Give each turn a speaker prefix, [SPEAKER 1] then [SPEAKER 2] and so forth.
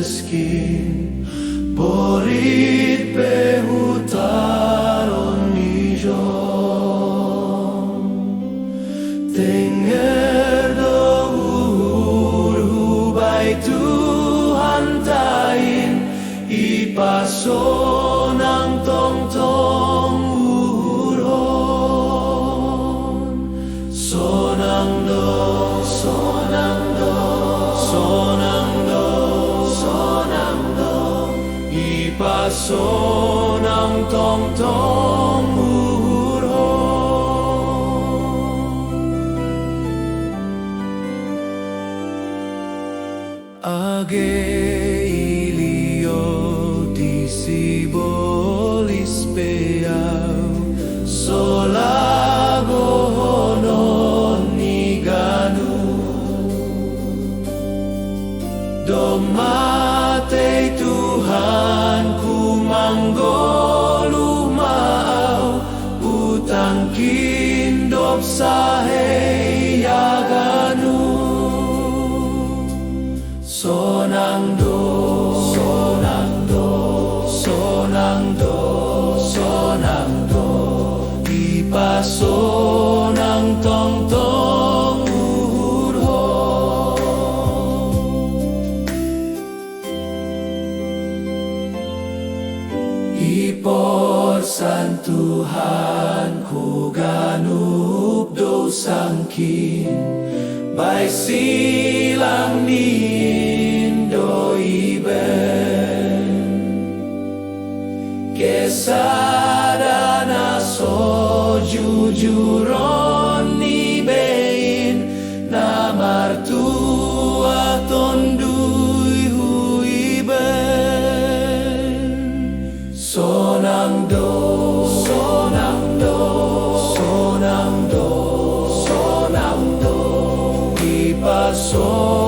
[SPEAKER 1] skin borit pehutaron nijon tenger dohur hubay Tuhan tain ipaso ng tongtong uron sonang do sonang do sonang do sonang do ipaso ng tongtong age ilio di sibolis peau solago honon ni ganu domate Tuhan ku manggolu mau utang kindop sahe yaganu sonang do sonang do sonang do sonang do ipaso ng tongtong iporsan Tuhan ku ganup do sangkin bay silang nin do iben kesadana so jujuron ni bein na martua tondui huiben sonang do sonang do sonang do sonang do ipaso